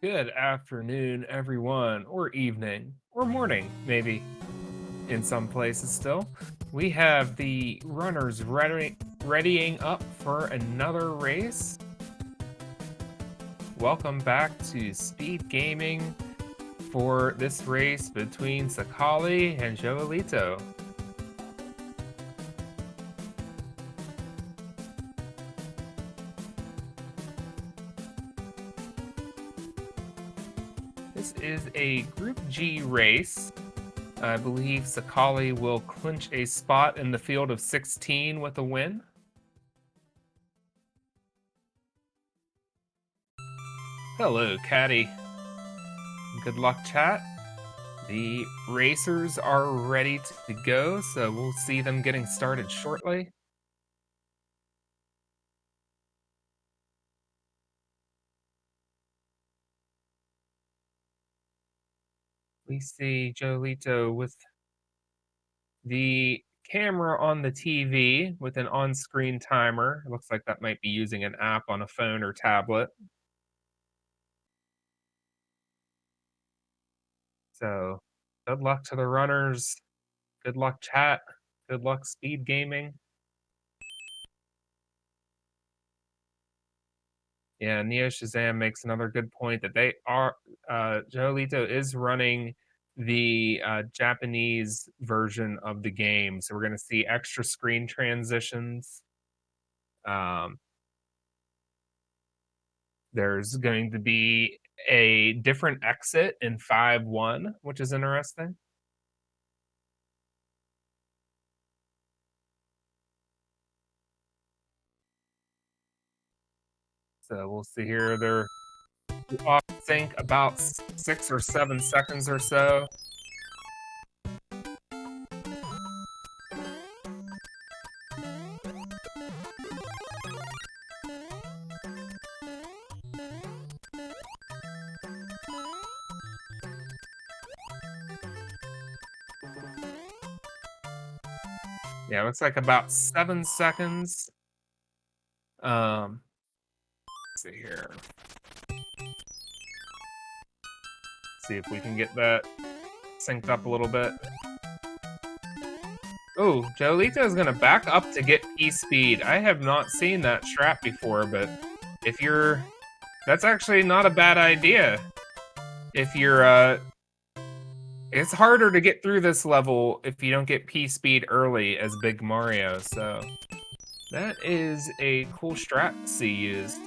Good afternoon, everyone, or evening, or morning, maybe, in some places still. We have the runners readying up for another race. Welcome back to Speed Gaming for this race between Sakali and Joelito. This is a Group G race. I believe Sakali will clinch a spot in the field of 16 with a win. Hello, Caddy. Good luck, chat. The racers are ready to go, so we'll see them getting started shortly. We see Jolito with the camera on the TV with an on-screen timer. It looks like that might be using an app on a phone or tablet. So good luck to the runners. Good luck, chat. Good luck, Speed Gaming. Yeah, Neo Shazam makes another good point that they are Jolito is running the Japanese version of the game, so we're going to see extra screen transitions. Um, there's going to be a different exit in 5-1, which is interesting. So we'll see here. They're off sync about 6 or 7 seconds or so. Yeah, looks like about 7 seconds. Let's see here. See if we can get that synced up a little bit. Oh, Jolito is going to back up to get P-Speed. I have not seen that strat before, but if you're... That's actually not a bad idea. If you're... It's harder to get through this level if you don't get P-Speed early as Big Mario, so... That is a cool strat to see used.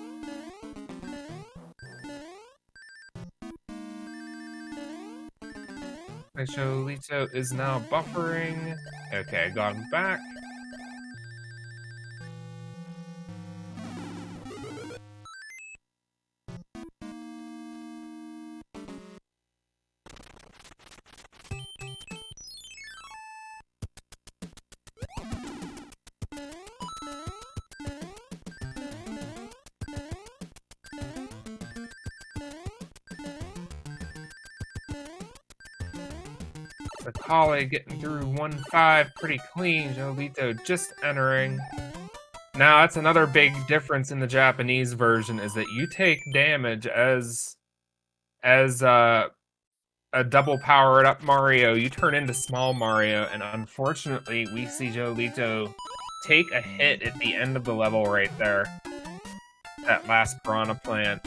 Jolito is now buffering. Okay, got him back. Sakali getting through 1-5 pretty clean. Jolito just entering. Now, that's another big difference in the Japanese version is that you take damage as a double powered up Mario. You turn into small Mario, and unfortunately, we see Jolito take a hit at the end of the level right there. That last piranha plant.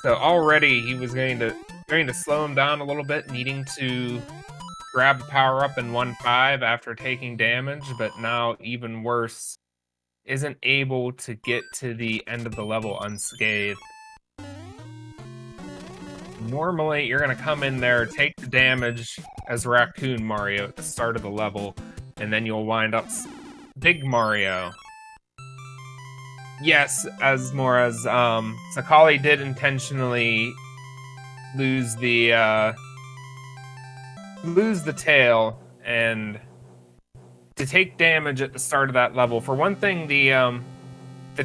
So already he was going to slow him down a little bit, needing to grab the power up in 1-5 after taking damage, but now even worse, isn't able to get to the end of the level unscathed. Normally, you're going to come in there, take the damage as Raccoon Mario at the start of the level, and then you'll wind up Big Mario. Yes, as more as Sakali did intentionally lose the tail, and to take damage at the start of that level. For one thing, the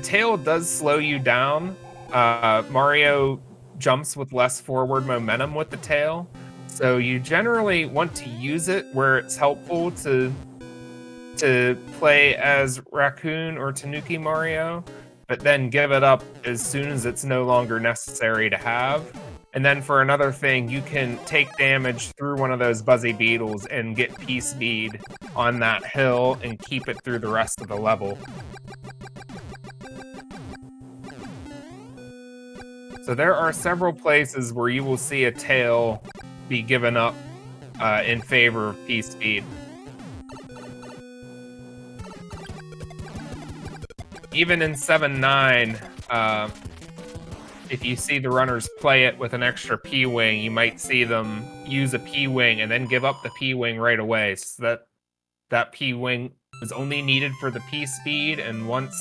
tail does slow you down. Mario jumps with less forward momentum with the tail, so you generally want to use it where it's helpful to play as Raccoon or Tanuki Mario. but then give it up as soon as it's no longer necessary to have. And then for another thing, you can take damage through one of those Buzzy Beetles and get P-Speed on that hill and keep it through the rest of the level. So there are several places where you will see a tail be given up in favor of P-Speed. Even in 7-9, if you see the runners play it with an extra P-Wing, you might see them use a P-Wing and then give up the P-Wing right away. So that P-Wing is only needed for the P-Speed, and once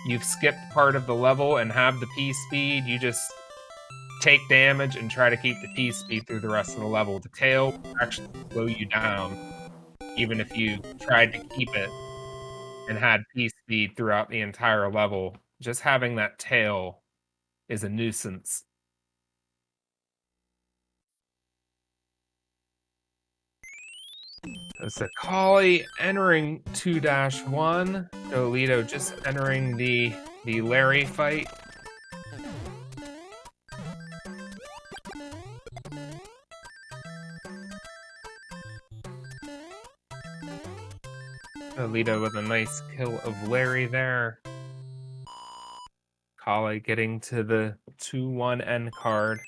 you've skipped part of the level and have the P-Speed, you just take damage and try to keep the P-Speed through the rest of the level. The tail will actually slow you down, even if you tried to keep it and had P-Speed throughout the entire level. Just having that tail is a nuisance. So Sakali entering 2-1. Dolito just entering the Larry fight. Dolito with a nice kill of Larry there. Kali getting to the 2-1 end card.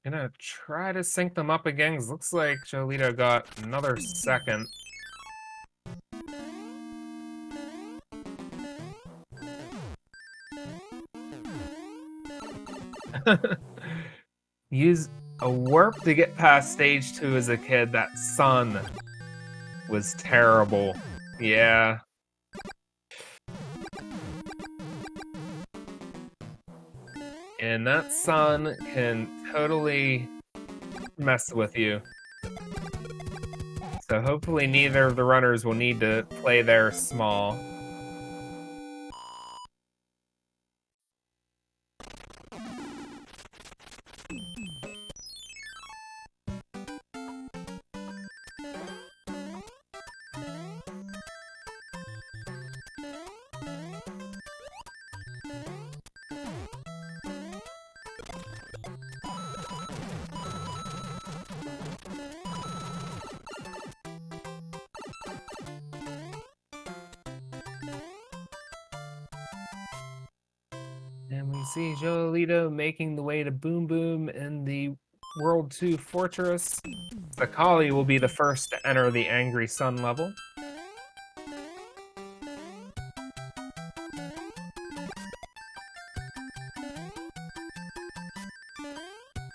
Gonna try to sync them up again, because looks like Jolito got another second. Use a warp to get past stage 2 as a kid. That sun was terrible. Yeah. And that sun can totally mess with you. So hopefully neither of the runners will need to play there small. And we see Jolito making the way to Boom Boom in the World 2 Fortress. Sakali will be the first to enter the Angry Sun level.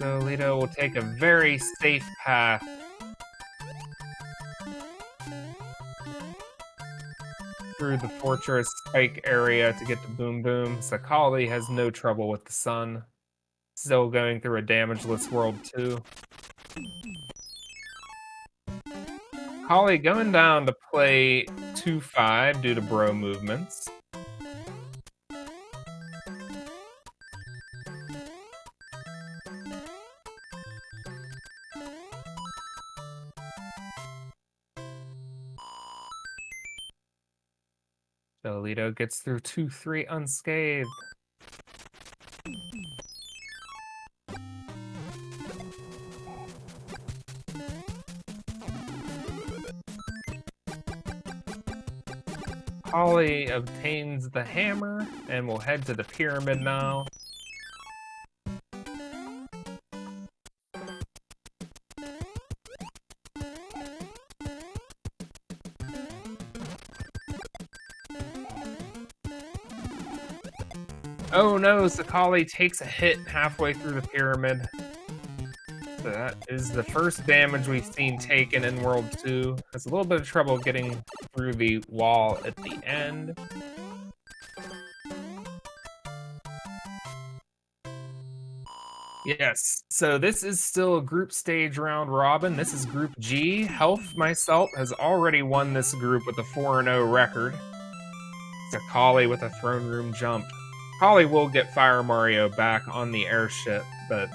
Jolito will take a very safe path through the fortress spike area to get to Boom Boom. Sakali has no trouble with the sun. Still going through a damageless World 2. Kali going down to play 2-5 due to bro movements. Jolito gets through 2-3 unscathed. Kali obtains the hammer and will head to the pyramid now. Oh no, Sakali takes a hit halfway through the pyramid. So that is the first damage we've seen taken in World 2. Has a little bit of trouble getting through the wall at the end. Yes. So this is still a group stage round robin. This is Group G. Health myself has already won this group with a 4-0 record. Sakali with a throne room jump. Kali will get Fire Mario back on the airship, but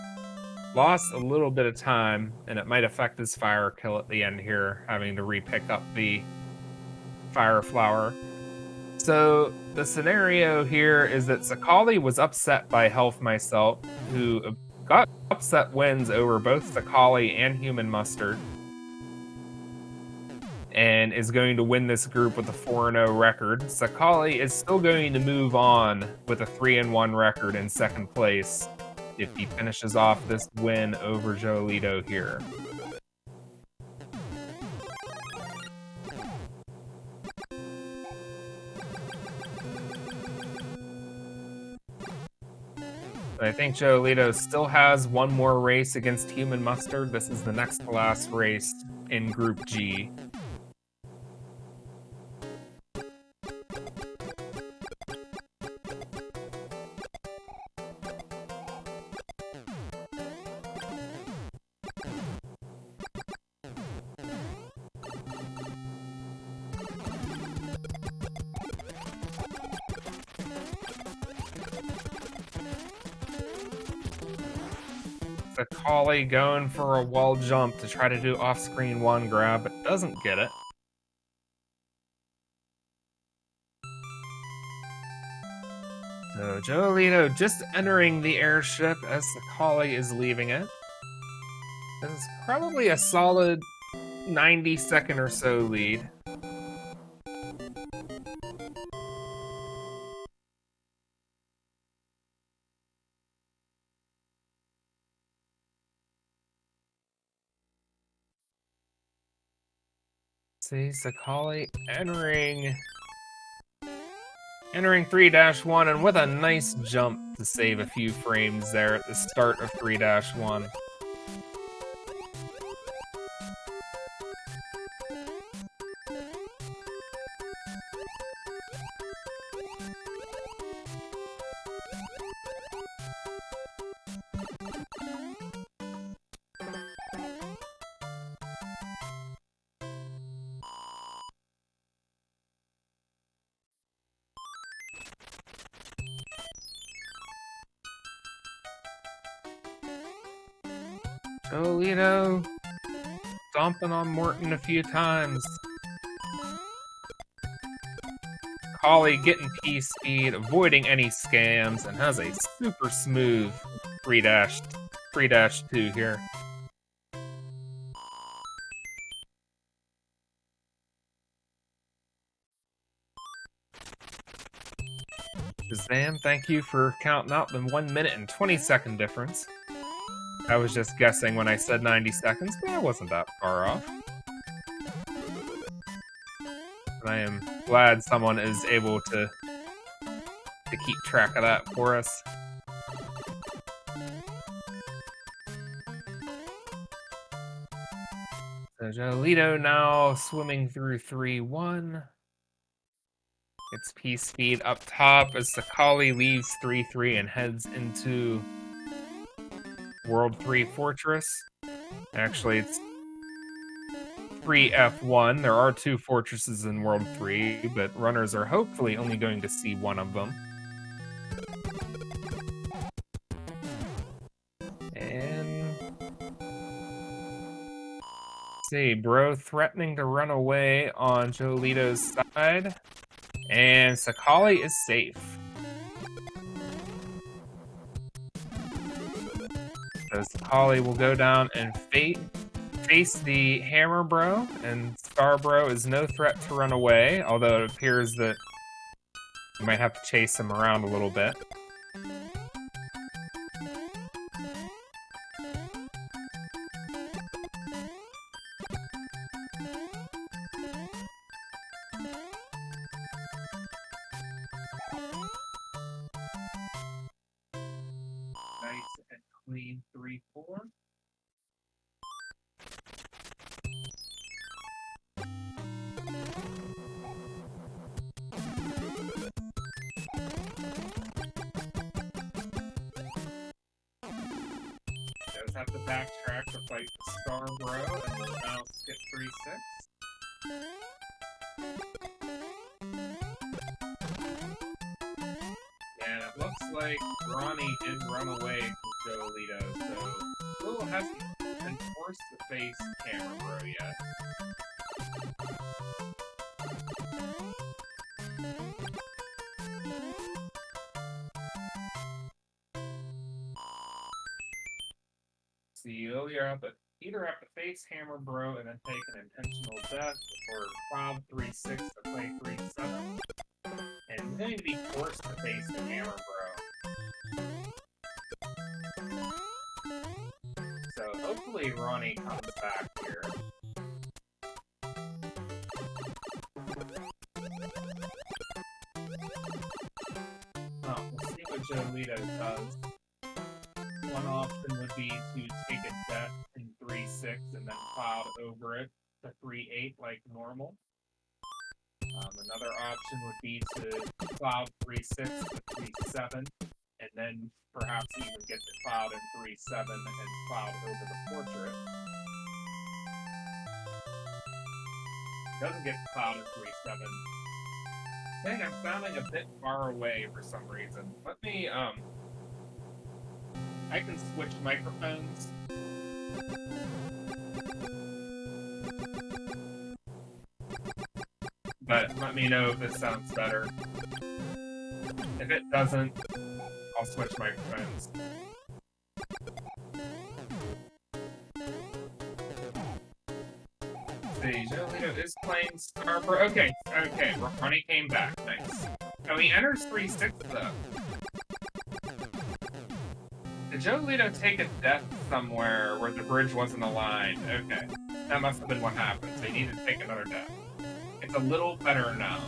lost a little bit of time, and it might affect his fire kill at the end here, having to re-pick up the Fire Flower. So the scenario here is that Sakali was upset by Health myself, who got upset wins over both Sakali and Human Mustard, and is going to win this group with a 4-0 record. Sakali is still going to move on with a 3-1 record in second place if he finishes off this win over Joelito here. I think Joelito still has one more race against Human Mustard. This is the next to last race in Group G. Sakali going for a wall jump to try to do off-screen one grab, but doesn't get it. So Joelito just entering the airship as Sakali is leaving it. This is probably a solid 90-second or so lead. See, Sakali entering 3-1 and with a nice jump to save a few frames there at the start of 3-1. Joelito stomping on Morton a few times. Kali getting P-speed, avoiding any scams, and has a super smooth 3-2 here. Shazam, thank you for counting out the 1 minute and 20-second difference. I was just guessing when I said 90 seconds, but I wasn't that far off. And I am glad someone is able to keep track of that for us. So Joelito now swimming through 3-1. It's P-speed up top as Sakali leaves 3-3 and heads into World 3 Fortress. Actually, it's 3F1. There are 2 fortresses in World 3, but runners are hopefully only going to see one of them. And see, Bro threatening to run away on Joelito's side. And Sakali is safe. So Sakali will go down and face the Hammer Bro, and Star Bro is no threat to run away, although it appears that you might have to chase him around a little bit. Nice and clean 3-4. have to backtrack to fight the Scarborough, and we'll now skip 3-6. And it looks like Ronnie did run away from Jolito, so still hasn't been forced to face Camera Bro yet. So you either have to face Hammer Bro and then take an intentional death, or Cloud 3-6 to play 3-7. And you're going to be forced to face the Hammer Bro. So hopefully Ronnie comes back here. Oh, we'll see what Jolito does. One option would be to take a death in 3-6 and then Cloud over it to 3-8 like normal. Another option would be to Cloud 3-6 to 3-7, and then perhaps even get the Cloud in 3-7 and Cloud over the portrait. Doesn't get the Cloud in 3-7. Saying I'm sounding a bit far away for some reason. Let me, I can switch microphones. But let me know if this sounds better. If it doesn't, I'll switch microphones. See, Jolito is playing Scarborough. Okay, Ronnie came back. Nice. Oh, he enters 3-6 though. Did Jolito take a death somewhere where the bridge wasn't aligned? Okay, that must have been what happened. So he needed to take another death. It's a little better now.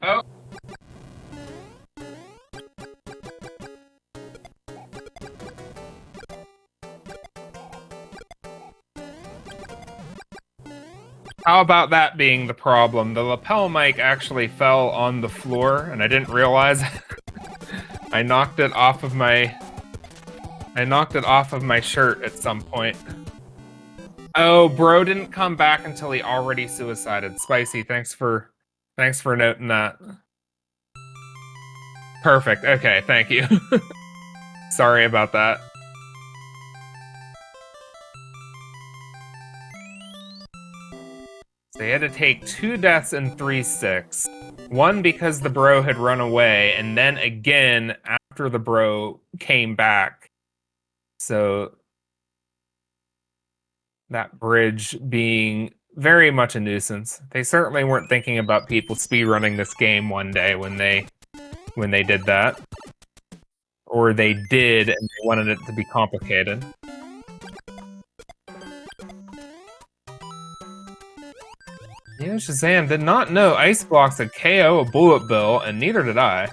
Oh. How about that being the problem? The lapel mic actually fell on the floor, and I didn't realize I knocked it off of my shirt at some point. Oh, bro didn't come back until he already suicided. Spicy, thanks for noting that. Perfect. Okay, thank you. Sorry about that. So he had to take 2 deaths in 3-6. One because the bro had run away, and then again after the bro came back. So that bridge being very much a nuisance. They certainly weren't thinking about people speedrunning this game one day when they did that. Or they did and they wanted it to be complicated. You know, Shazam did not know Ice Blocks would KO a Bullet Bill, and neither did I.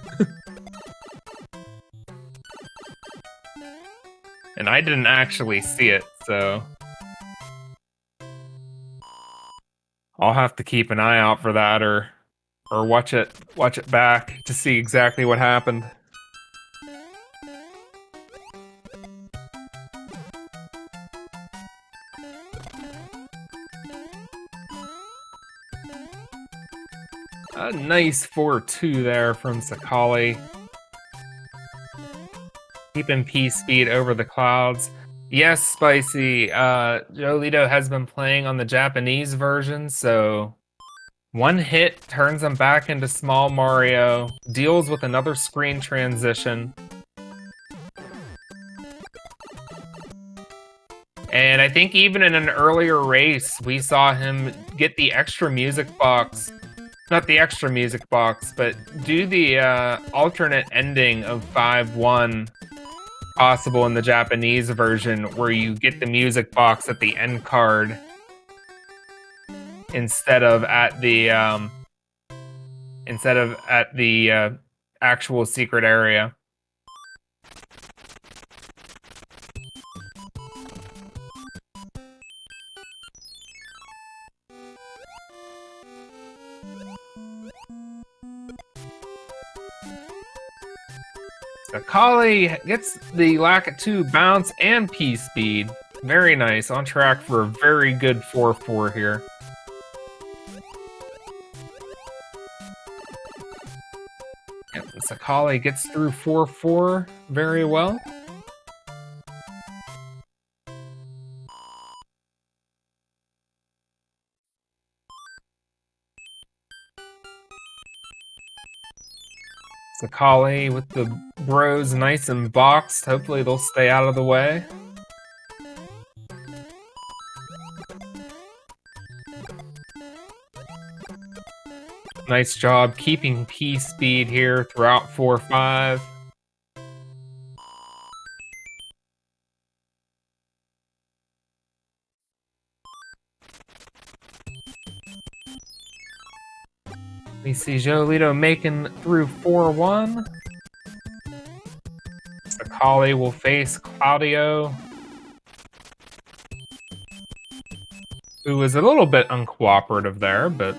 And I didn't actually see it, so I'll have to keep an eye out for that, or watch it back to see exactly what happened. A nice 4-2 there from Sakali. Keeping P-Speed over the clouds. Yes, Spicy, Jolito has been playing on the Japanese version, so one hit turns him back into Small Mario, deals with another screen transition. And I think even in an earlier race, we saw him get the extra music box. Not the extra music box, but do the alternate ending of 5-1 possible in the Japanese version, where you get the music box at the end card instead of at the actual secret area. Akali gets the Lakitu bounce and P-Speed. Very nice. On track for a very good 4-4 here. Yep, Akali gets through 4-4 very well. Akali with the bros nice and boxed. Hopefully they'll stay out of the way. Nice job keeping P-Speed here throughout 4-5. We see Jolito making through 4-1. Akali will face Claudio, who was a little bit uncooperative there, but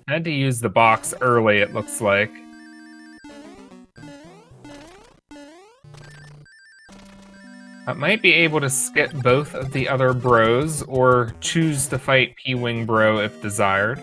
had to use the box early, it looks like. I might be able to skip both of the other bros, or choose to fight P-Wing Bro if desired.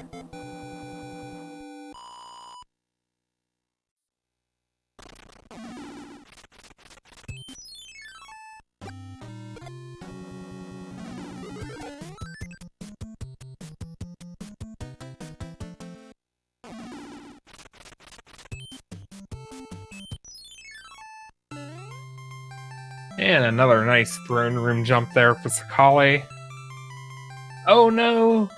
And another nice throne room jump there for Sakali. Oh no!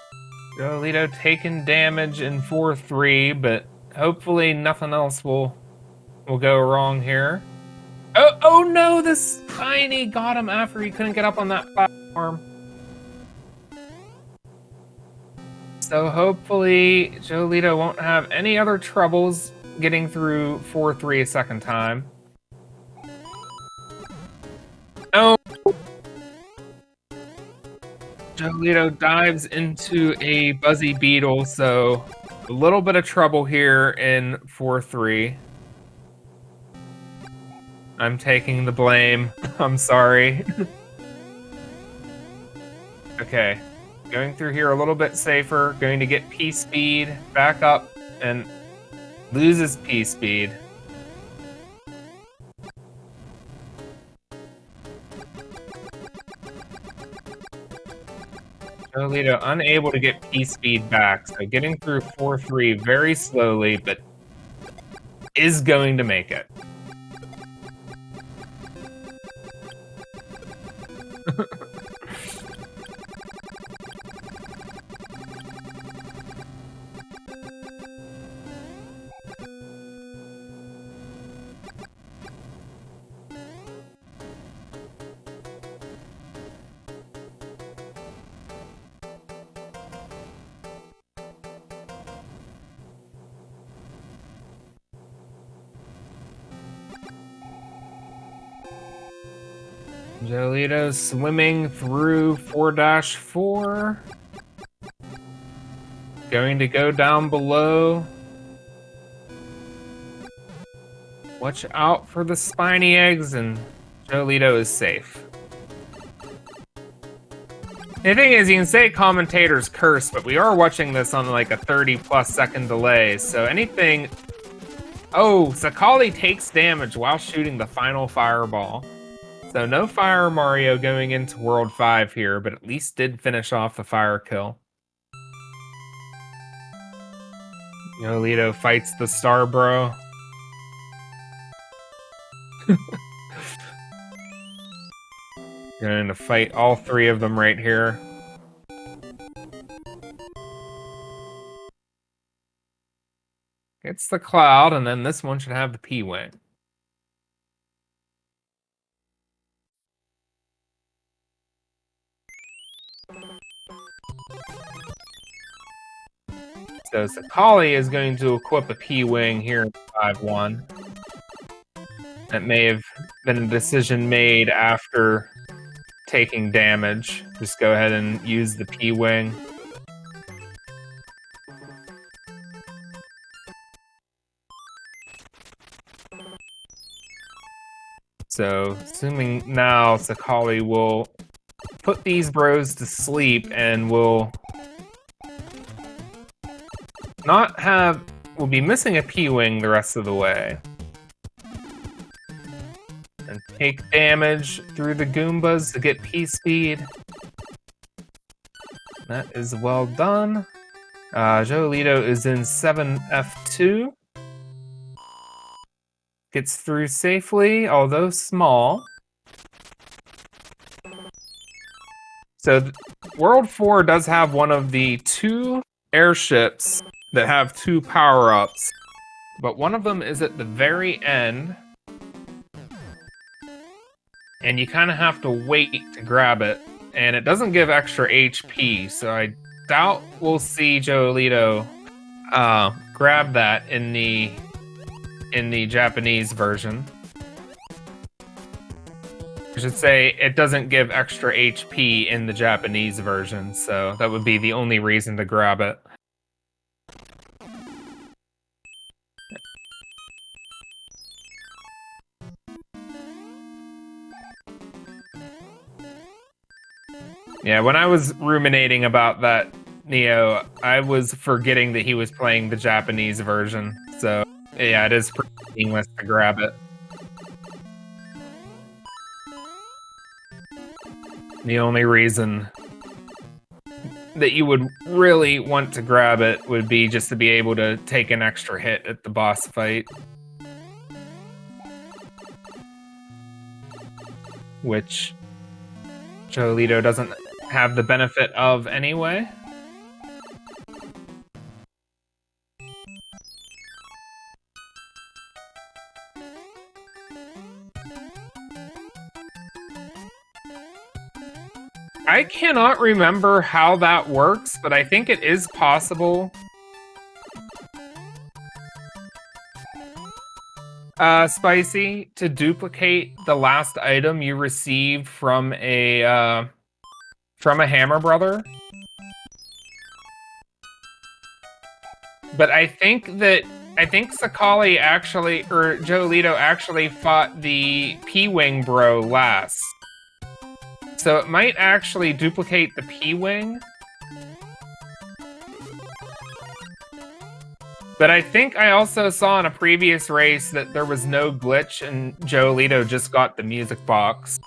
Jolito taking damage in 4-3, but hopefully nothing else will go wrong here. Oh no! The Spiny got him after he couldn't get up on that platform. So hopefully Jolito won't have any other troubles getting through 4-3 a second time. No! Jolito dives into a Buzzy Beetle, so a little bit of trouble here in 4-3. I'm taking the blame. I'm sorry. Okay. Going through here a little bit safer. Going to get P-Speed back up and loses P-Speed. Jolito unable to get P-Speed back, so getting through 4-3 very slowly, but is going to make it. Jolito swimming through 4-4. Going to go down below. Watch out for the spiny eggs, and Jolito is safe. The thing is, you can say commentators curse, but we are watching this on like a 30+ second delay, so anything... Oh, Sakali takes damage while shooting the final fireball. So no Fire Mario going into World 5 here, but at least did finish off the fire kill. Jolito fights the Star Bro. Going to fight all three of them right here. Gets the Cloud, and then this one should have the P-Wing. So Sakali is going to equip a P-Wing here in 5-1. That may have been a decision made after taking damage. Just go ahead and use the P-Wing. So, assuming now Sakali will put these bros to sleep and will not have... We'll be missing a P-Wing the rest of the way. And take damage through the Goombas to get P-Speed. That is well done. Joelito is in 7F2. Gets through safely, although small. So World 4 does have one of the 2 airships that have 2 power-ups, but one of them is at the very end, and you kind of have to wait to grab it, and it doesn't give extra HP, so I doubt we'll see Joelito grab that in the Japanese version. I should say it doesn't give extra HP in the Japanese version, so that would be the only reason to grab it. Yeah, when I was ruminating about that Neo, I was forgetting that he was playing the Japanese version, so yeah, it is pretty meaningless to grab it. The only reason that you would really want to grab it would be just to be able to take an extra hit at the boss fight. Which Joelito doesn't have the benefit of anyway. I cannot remember how that works, but I think it is possible. Spicy, to duplicate the last item you received from a Hammer Brother. But I think Sakali actually, or Joelito actually fought the P-Wing bro last. So it might actually duplicate the P-Wing. But I think I also saw in a previous race that there was no glitch and Joelito just got the music box.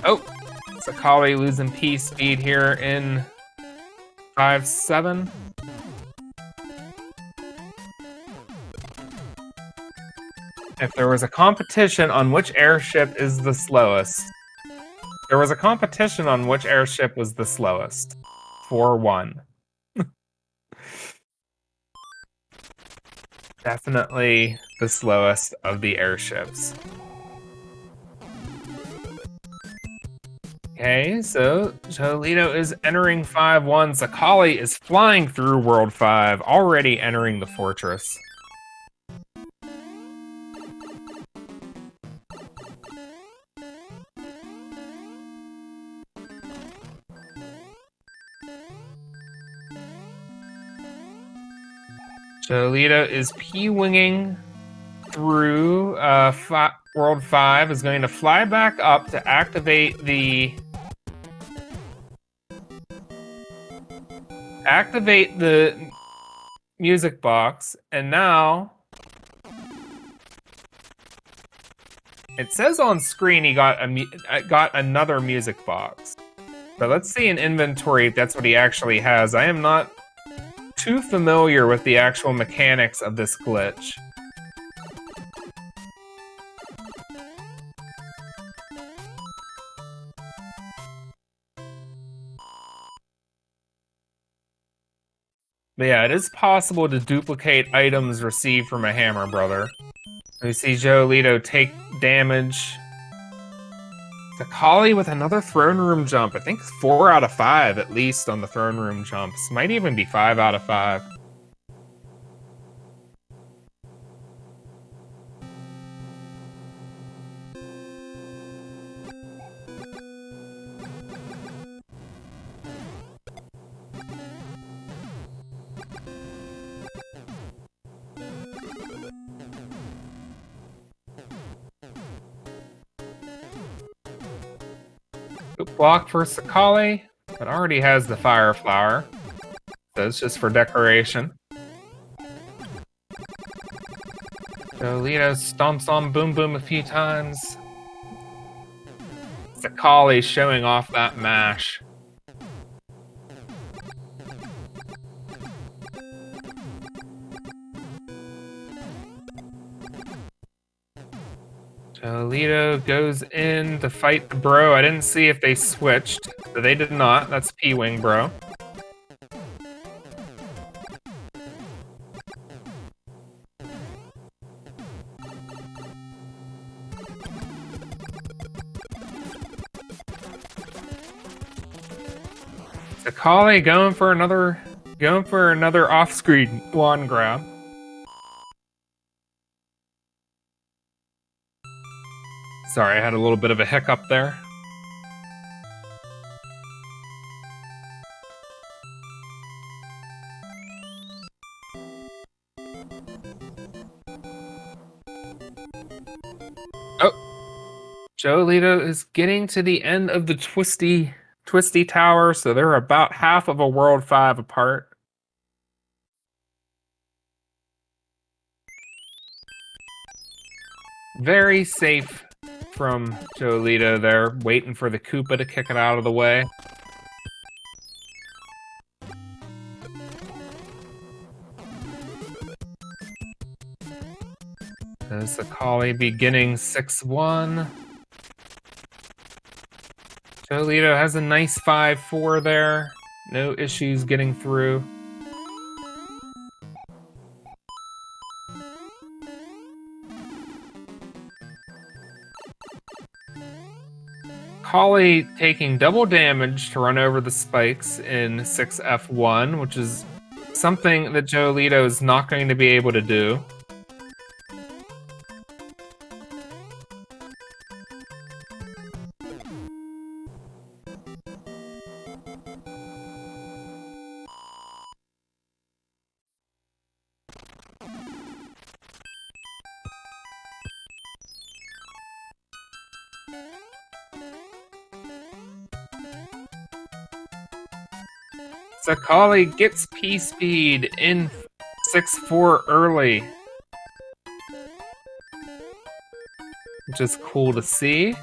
Oh, Sakali losing P-Speed here in 5-7. If there was a competition on which airship is the slowest, there was a competition on which airship was the slowest. 4-1. Definitely the slowest of the airships. Okay, so Joelito is entering 5-1. Sakali is flying through World 5, already entering the fortress. Joelito is P-winging through World 5, is going to fly back up to activate the music box, and now it says on screen he got another music box. But let's see in inventory if that's what he actually has. I am not too familiar with the actual mechanics of this glitch. But yeah, it is possible to duplicate items received from a Hammer Brother. We see Joelito take damage. Sakali with another throne room jump. I think 4 out of 5 at least on the throne room jumps. Might even be 5 out of 5. Block for Sakali, but already has the Fire Flower. So it's just for decoration. Jolito stomps on Boom Boom a few times. Sakali showing off that mash. Jolito goes in to fight the bro. I didn't see if they switched, but they did not. That's P-Wing bro. Sakali going for another off-screen wand grab. Sorry, I had a little bit of a hiccup there. Oh, Jolito is getting to the end of the twisty tower, so they're about half of a World 5 apart. Very safe from Jolito there, waiting for the Koopa to kick it out of the way. There's Sakali beginning 6-1. Jolito has a nice 5-4 there. No issues getting through. Kali taking double damage to run over the spikes in 6F1, which is something that Jolito is not going to be able to do. Sakali gets P-Speed in 6-4 early, which is cool to see.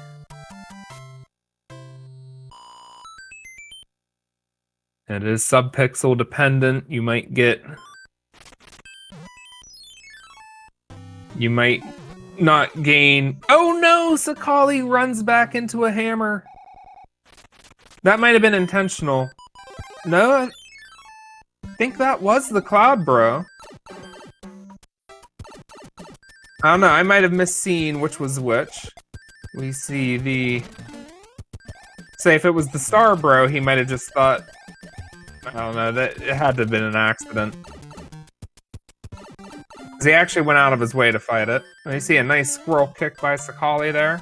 It is subpixel dependent. You might not gain. Oh no! Sakali runs back into a hammer. That might have been intentional. No, I think that was the Cloud Bro. I don't know, I might have misseen which was which. We see the... Say, if it was the Star Bro, he might have just thought... I don't know, that it had to have been an accident. Because he actually went out of his way to fight it. And you see a nice squirrel kick by Sakali there.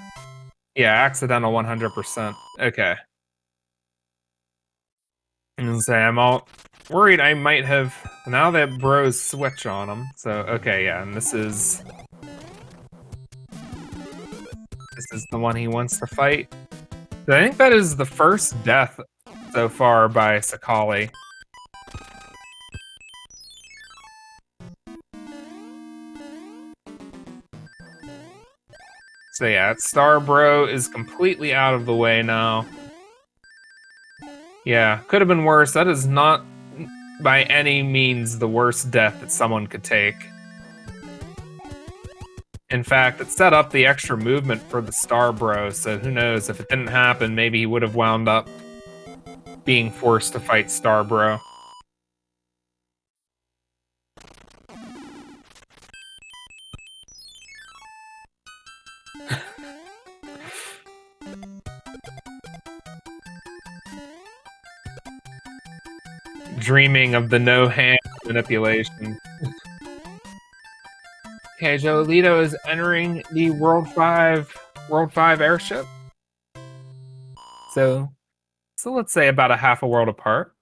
Yeah, accidental 100%. Okay. And say I'm all worried I might have now that bros switch on him. So okay, yeah, and this is the one he wants to fight. So I think that is the first death so far by Sakali. So yeah, Star Bro is completely out of the way now. Yeah, could have been worse. That is not by any means the worst death that someone could take. In fact, it set up the extra movement for the Star Bro, so who knows, if it didn't happen, maybe he would have wound up being forced to fight Star Bro. Dreaming of the no-hand manipulation. Okay, Jolito is entering the World 5 airship. So let's say about a half a world apart.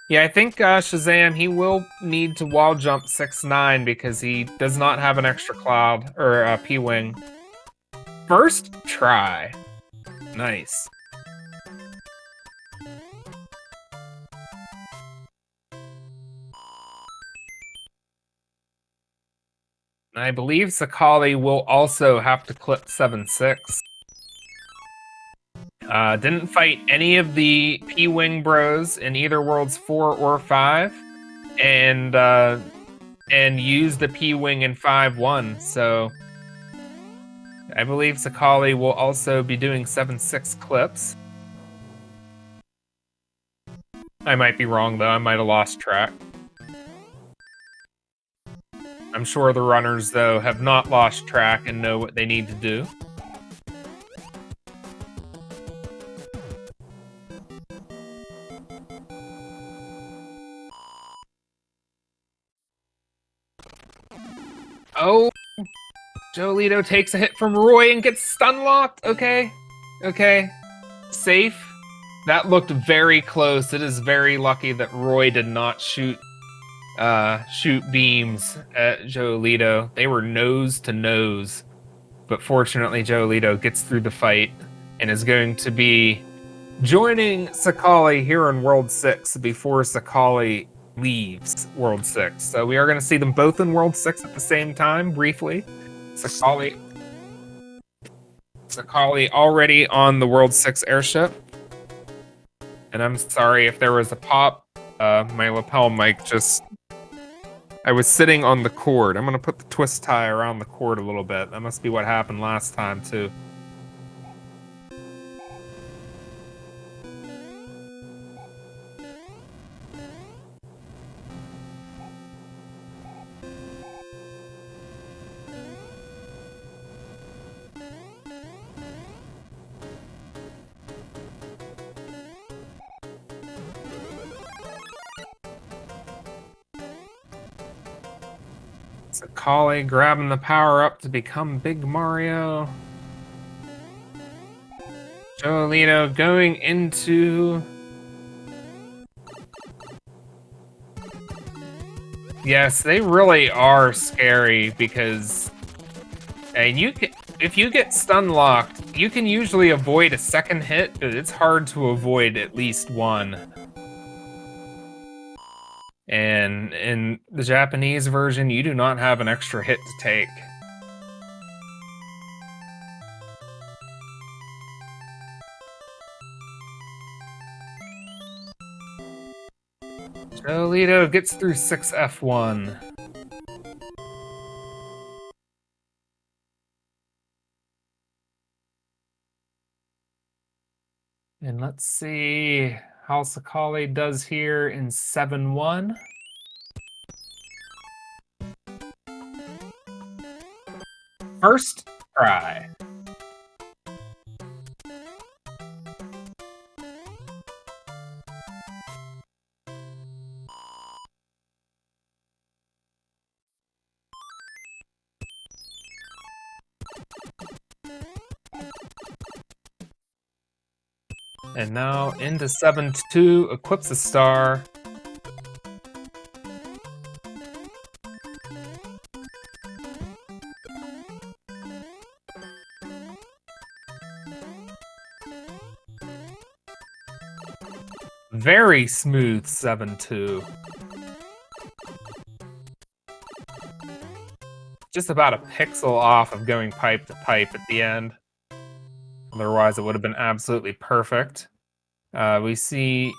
Yeah, I think Shazam, he will need to wall jump 6-9 because he does not have an extra cloud, or P-Wing. First try. Nice. I believe Sakali will also have to clip 7-6. Didn't fight any of the P-Wing bros in either Worlds 4 or 5, and used the P-Wing in 5-1, so I believe Sakali will also be doing 7-6 clips. I might be wrong, though. I might have lost track. I'm sure the runners, though, have not lost track and know what they need to do. Oh! Jolito takes a hit from Roy and gets stun locked. Okay. Okay. Safe. That looked very close. It is very lucky that Roy did not shoot beams at Jolito. They were nose to nose. But fortunately, Jolito gets through the fight and is going to be joining Sakali here in World 6 before Sakali leaves World 6. So we are going to see them both in World 6 at the same time, briefly. Sakali already on the World 6 airship. And I'm sorry if there was a pop. My lapel mic just... I was sitting on the cord. I'm going to put the twist tie around the cord a little bit. That must be what happened last time, too. Sakali grabbing the power up to become Big Mario. Jolito going into... Yes, they really are scary because... And if you get stun locked, you can usually avoid a second hit, but it's hard to avoid at least one. And in the Japanese version, you do not have an extra hit to take. Jolito gets through 6F1. And let's see how Sakali does here in 7-1. First try. And now into 7-2, equips a star. Very smooth 7-2. Just about a pixel off of going pipe to pipe at the end. Otherwise, it would have been absolutely perfect. We see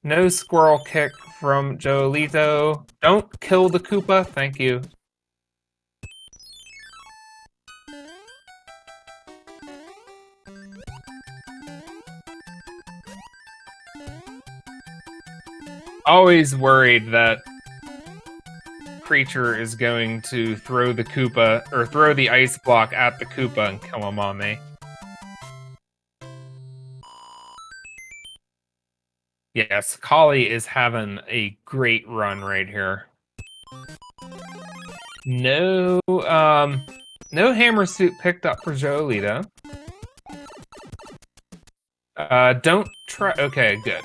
no squirrel kick from Jolito. Don't kill the Koopa, thank you. Always worried that creature is going to throw the Koopa, or throw the ice block at the Koopa and kill him on me. Yes, Kali is having a great run right here. No hammer suit picked up for Jolito. Don't try. Okay, good.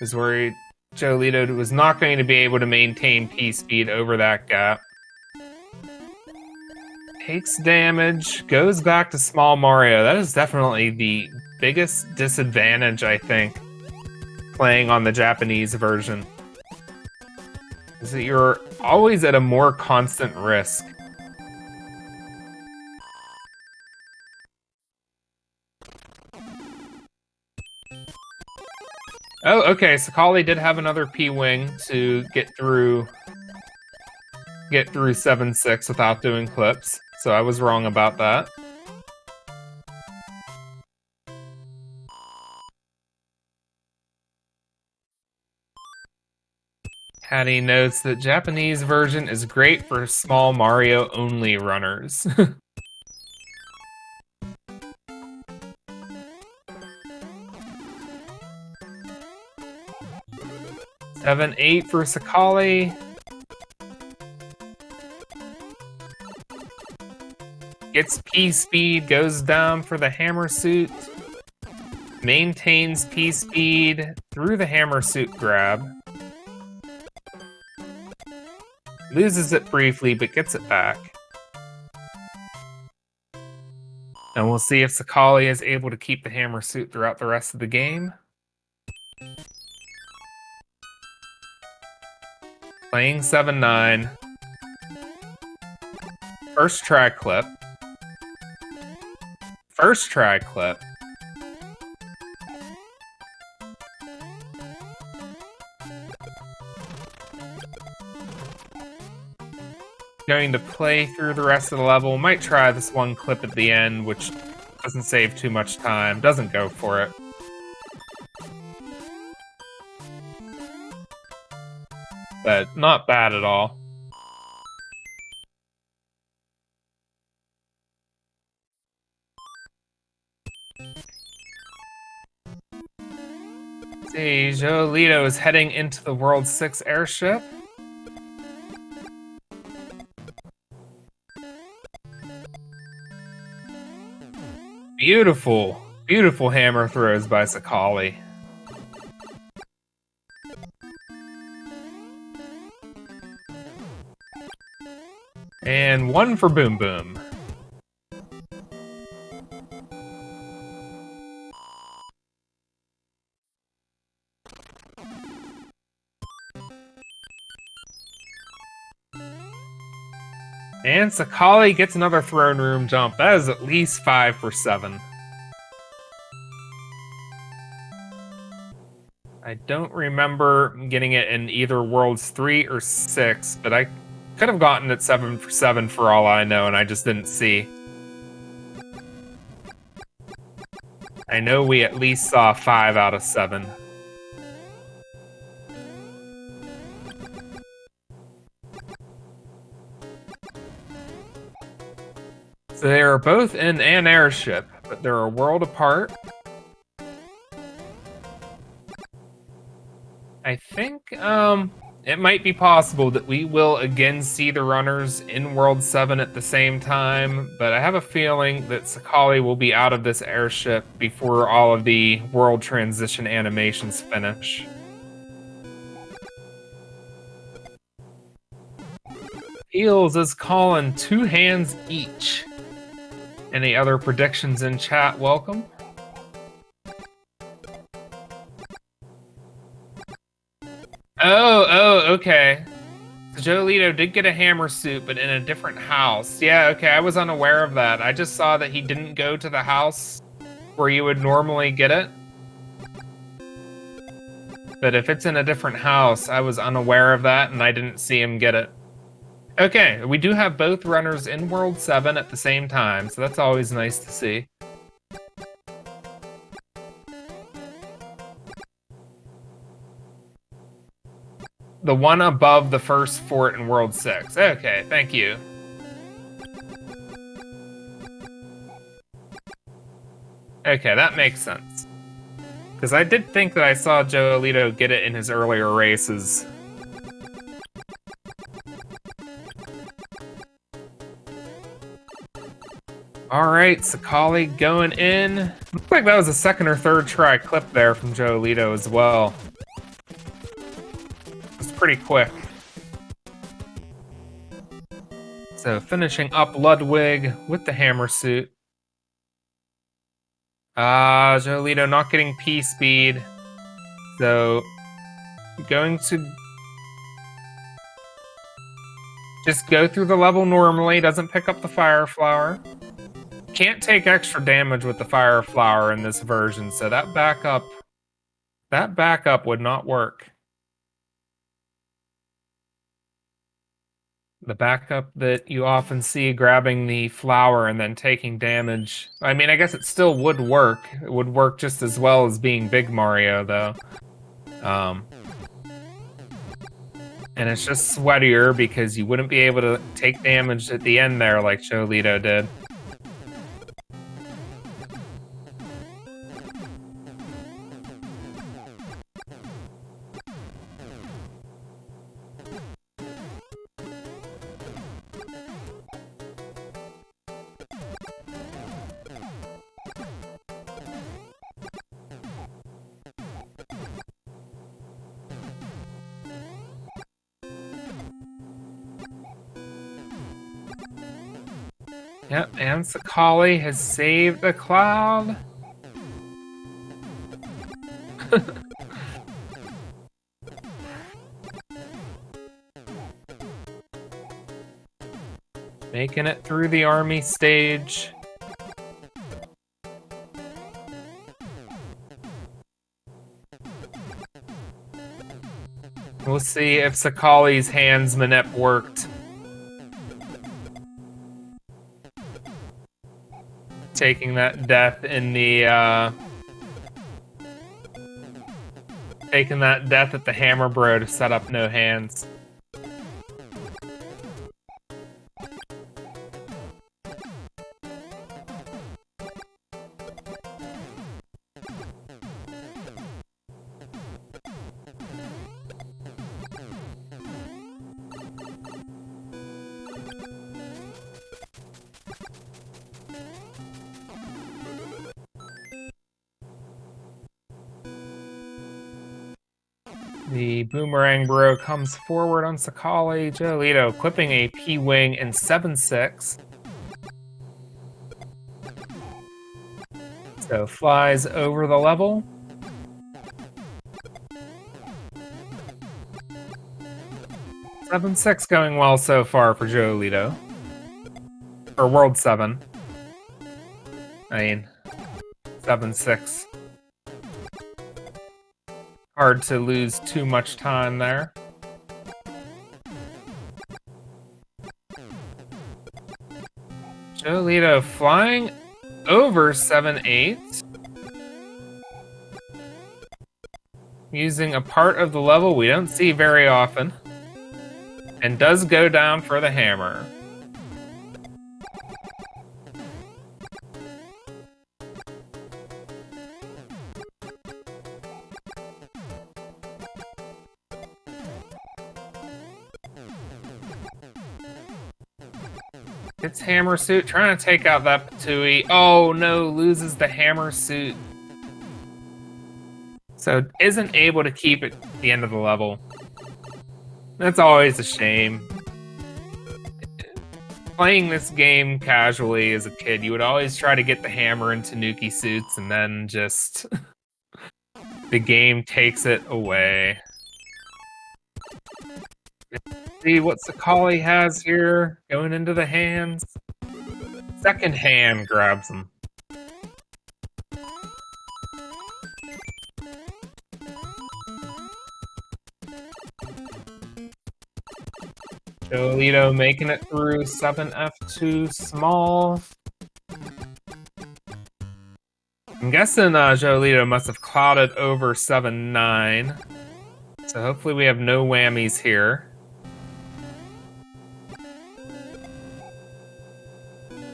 Was worried Jolito was not going to be able to maintain P speed over that gap. Takes damage, goes back to small Mario. That is definitely the biggest disadvantage, I think, playing on the Japanese version. Is that you're always at a more constant risk Oh, okay, Sakali did have another P-Wing to get through 7-6 without doing clips, so I was wrong about that. Patty notes that Japanese version is great for small Mario-only runners. 7-8 for Sakali. Gets P-Speed, goes down for the Hammer Suit. Maintains P-Speed through the Hammer Suit grab. Loses it briefly, but gets it back. And we'll see if Sakali is able to keep the Hammer Suit throughout the rest of the game. Playing 7-9. First try clip. First try clip. Going to play through the rest of the level. Might try this one clip at the end, which doesn't save too much time. Doesn't go for it. But not bad at all. See, Joelito is heading into the World 6 airship. Beautiful, beautiful hammer throws by Sakali. And one for Boom Boom. And Sakali gets another throne room jump. That is at least 5 for 7. I don't remember getting it in either Worlds 3 or 6, but I could have gotten it 7 for 7 for all I know, and I just didn't see. I know we at least saw 5 out of 7. So they are both in an airship, but they're a world apart. I think it might be possible that we will again see the runners in World 7 at the same time, but I have a feeling that Sakali will be out of this airship before all of the world transition animations finish. Eels is calling 2 hands each. Any other predictions in chat? Welcome. Oh, okay. So Joelito did get a hammer suit, but in a different house. Yeah, okay, I was unaware of that. I just saw that he didn't go to the house where you would normally get it. But if it's in a different house, I was unaware of that, and I didn't see him get it. Okay, we do have both runners in World 7 at the same time, so that's always nice to see. The one above the first fort in World 6. Okay, thank you. Okay, that makes sense. Because I did think that I saw Joelito get it in his earlier races. Alright, Sakali going in. Looks like that was a second or third try clip there from Joelito as well. It's pretty quick. So finishing up Ludwig with the hammer suit. Joelito not getting P-speed. So going to just go through the level normally, doesn't pick up the fire flower. Can't take extra damage with the fire flower in this version, so that backup That backup would not work. The backup that you often see grabbing the flower and then taking damage. I mean, I guess it still would work. It would work just as well as being Big Mario, though. And it's just sweatier because you wouldn't be able to take damage at the end there like Cholito did. Yep, and Sakali has saved the cloud. Making it through the army stage. We'll see if Sakali's hands manip worked. Taking that death in the, taking that death at the Hammer Bro to set up no hands. The Boomerang Bro comes forward on Sakali. Jolito clipping a P-Wing in 7-6. So flies over the level. Seven 6 going well so far for Jolito. Or World 7. I mean, 7-6. Hard to lose too much time there. Jolito flying over 7-8. Using a part of the level we don't see very often. And does go down for the hammer. Gets hammer suit, trying to take out that Patooey. Oh no, loses the hammer suit. So isn't able to keep it at the end of the level. That's always a shame. Playing this game casually as a kid, you would always try to get the hammer and Tanuki suits, and then just the game takes it away. See what Sakali has here going into the hands. Second hand grabs him. Jolito making it through 7F2 small. I'm guessing Jolito must have clouded over 7-9. So hopefully we have no whammies here.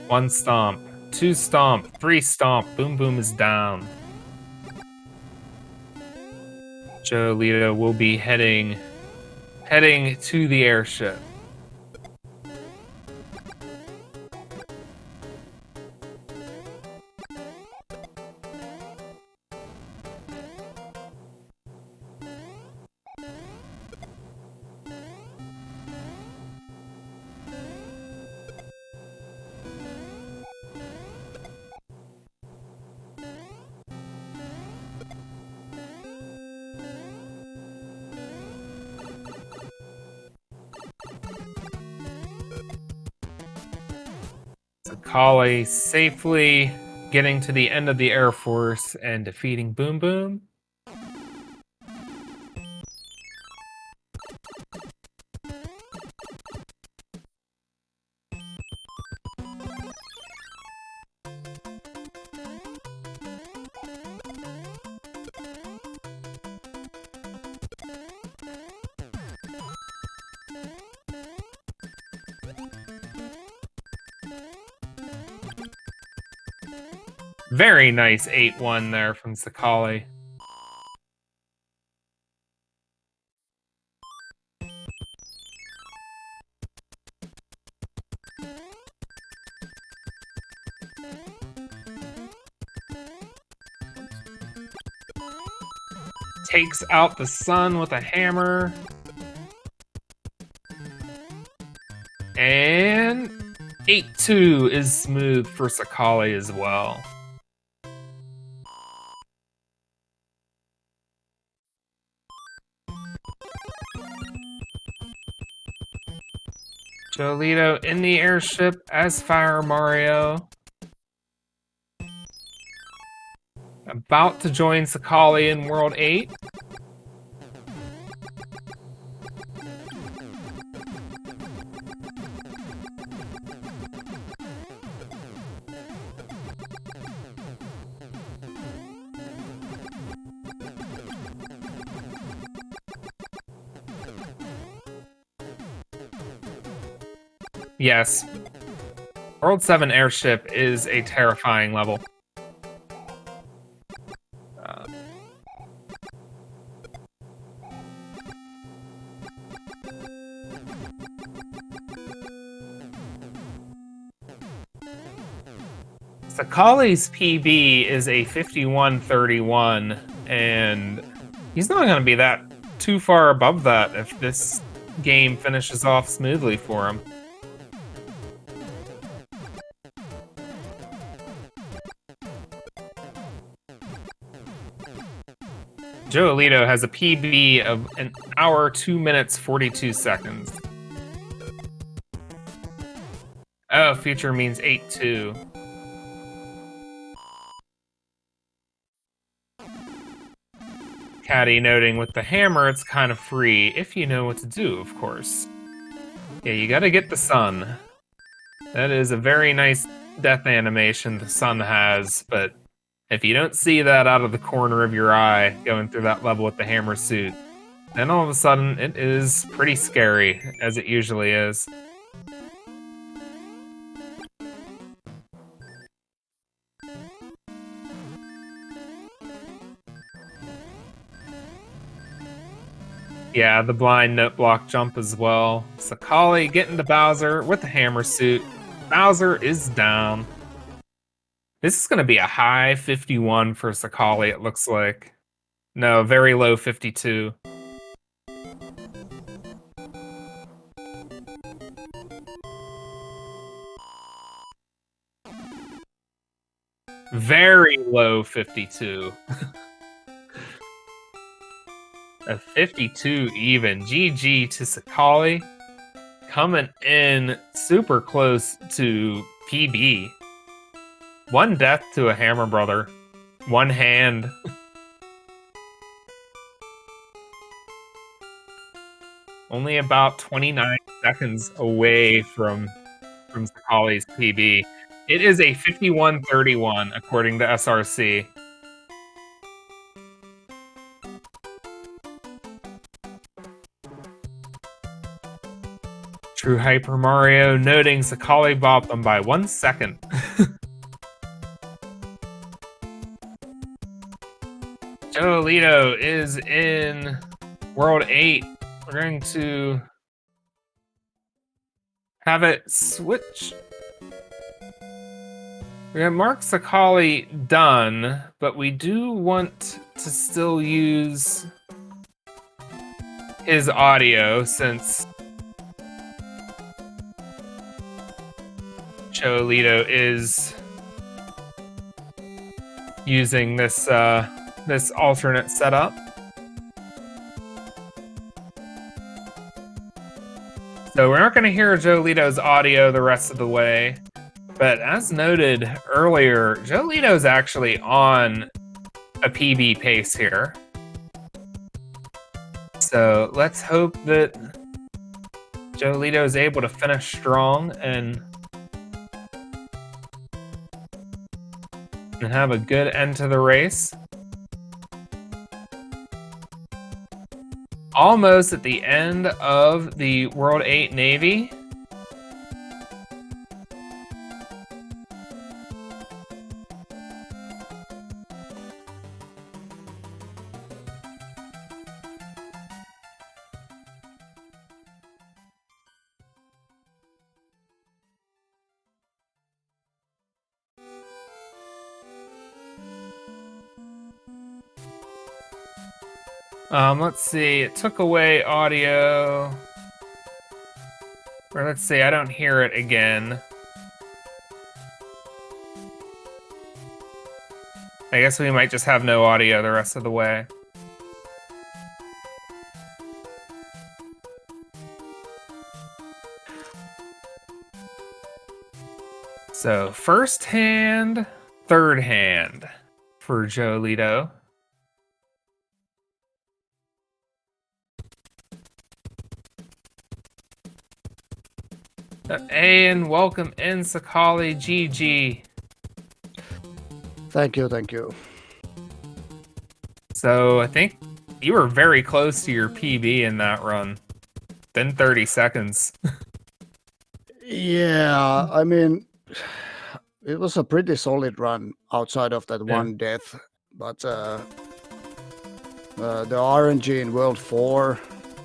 1 stomp, 2 stomp, 3 stomp, Boom Boom is down. Jolito will be heading to the airship. Sakali safely getting to the end of the Air Force and defeating Boom Boom. Very nice 8-1 there from Sakali. Takes out the sun with a hammer. And 8-2 is smooth for Sakali as well. Jolito in the airship as Fire Mario. About to join Sakali in World 8. Yes. World 7 airship is a terrifying level. Sakali's PB is a 51-31, and he's not going to be that too far above that if this game finishes off smoothly for him. Joe Alito has a PB of 1 hour, 2 minutes, 42 seconds. Oh, future means 8-2. Caddy noting with the hammer, it's kind of free, if you know what to do, of course. Yeah, you gotta get the sun. That is a very nice death animation the sun has, but if you don't see that out of the corner of your eye going through that level with the hammer suit, then all of a sudden it is pretty scary, as it usually is. Yeah, the blind note block jump as well. Sakali getting to Bowser with the hammer suit. Bowser is down. This is going to be a high 51 for Sakali, it looks like. No, very low 52. Very low 52. A 52 even. GG to Sakali. Coming in super close to PB. 1 death to a Hammer Brother. 1 hand. Only about 29 seconds away from Sakali's PB. It is a 51-31 according to SRC. True Hyper Mario noting Sakali bopped them by 1 second. Joe Alito is in World 8. We're going to have it switch. We're going to mark Sakali done, but we do want to still use his audio since Joe Alito is using this this alternate setup. So we're not going to hear Joe Alito's audio the rest of the way, but as noted earlier, Joe Alito's actually on a PB pace here. So let's hope that Joe Alito is able to finish strong and have a good end to the race. Almost at the end of the World 8 Navy. Let's see. It took away audio. Or let's see, I don't hear it again. I guess we might just have no audio the rest of the way. So, first hand, third hand for Jolito. And welcome in, Sakali GG. Thank you. So I think you were very close to your PB in that run. Then 30 seconds. Yeah, I mean, it was a pretty solid run outside of that Yeah. one death, but the RNG in World 4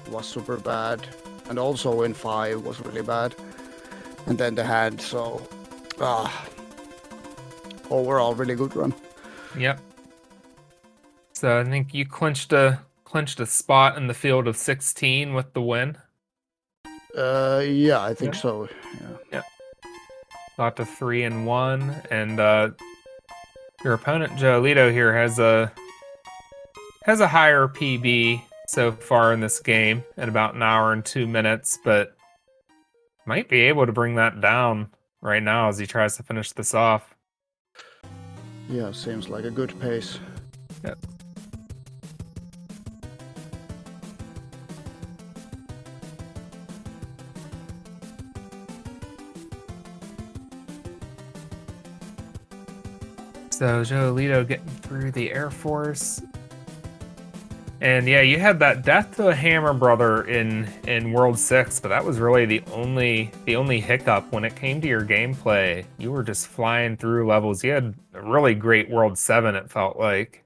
was super bad, and also in 5 was really bad, and then the hand, so overall really good run. Yep. So I think you clinched a spot in the field of 16 with the win. Yeah, I think so. Yeah. Got to 3-1, and your opponent Jolito here has a higher PB so far in this game at about an hour and 2 minutes, but might be able to bring that down right now as he tries to finish this off. Yeah, seems like a good pace. Yep. So Jolito getting through the Air Force. And yeah, you had that death to a hammer brother in World 6, but that was really the only hiccup when it came to your gameplay. You were just flying through levels. You had a really great World 7, it felt like.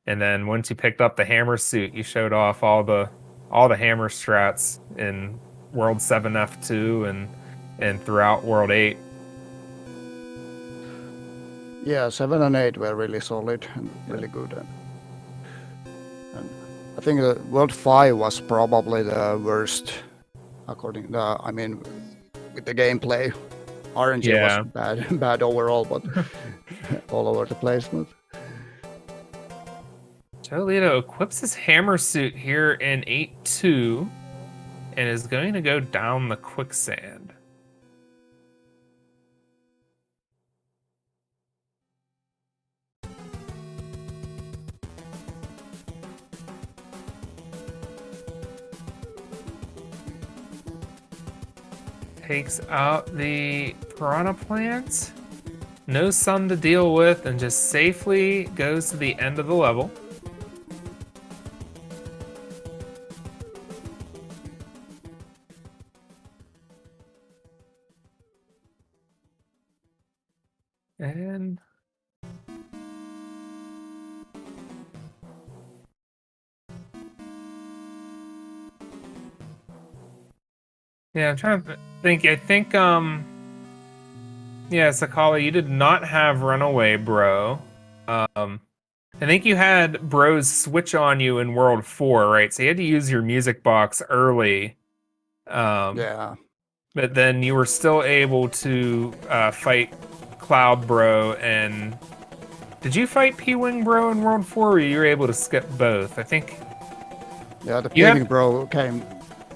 And then once you picked up the hammer suit, you showed off all the hammer strats in World 7 F2 and throughout World 8. Yeah, 7 and 8 were really solid and really good. And I think World 5 was probably the worst, according to, I mean, with the gameplay. RNG was bad overall, but all over the place. But Jolito equips his hammer suit here in 8-2 and is going to go down the quicksand. Takes out the piranha plant. No sun to deal with, and just safely goes to the end of the level. And yeah, I'm trying to think. I think yeah, Sakala, you did not have Runaway Bro. I think you had Bros switch on you in World 4, right? So you had to use your music box early. yeah. But then you were still able to fight Cloud Bro, and did you fight P-Wing Bro in World 4, or you were able to skip both? I think... Yeah, the P-Wing Bro came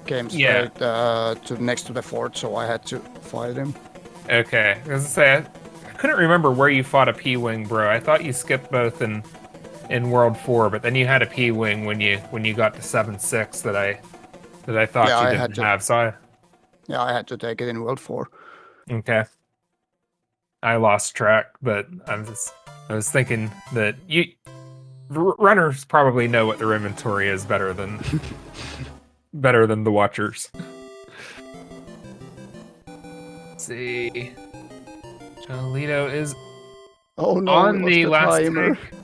straight to next to the fort, so I had to fight him. Okay, I was gonna say, I couldn't remember where you fought a P-Wing Bro. I thought you skipped both in World 4, but then you had a P-Wing when you got to 7-6 that I thought you didn't have. So I had to take it in World 4. Okay. I lost track, but I was thinking that runners probably know what their inventory is better than the watchers. Let's see. Jolito is on the last timer. tank.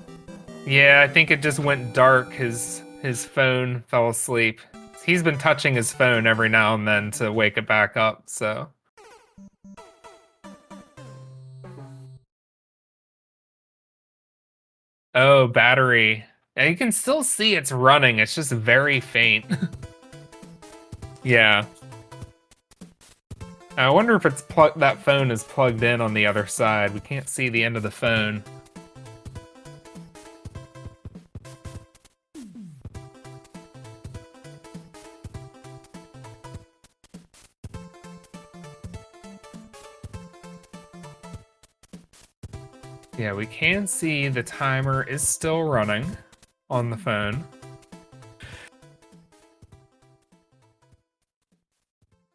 Yeah, I think it just went dark. His phone fell asleep. He's been touching his phone every now and then to wake it back up, so. Oh, battery. And you can still see it's running, it's just very faint. Yeah. I wonder if it's that phone is plugged in on the other side. We can't see the end of the phone. Yeah, we can see the timer is still running on the phone.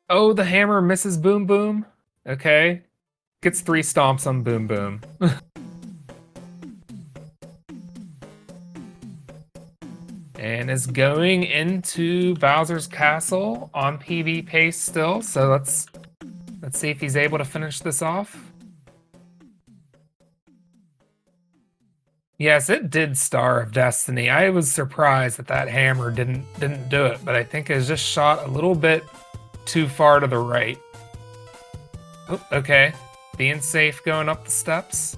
Oh, the hammer misses Boom Boom. Okay. Gets 3 stomps on Boom Boom. And is going into Bowser's Castle on PB pace still. So let's see if he's able to finish this off. Yes, it did Star of Destiny. I was surprised that that hammer didn't do it, but I think it was just shot a little bit too far to the right. Oh, okay. Being safe going up the steps.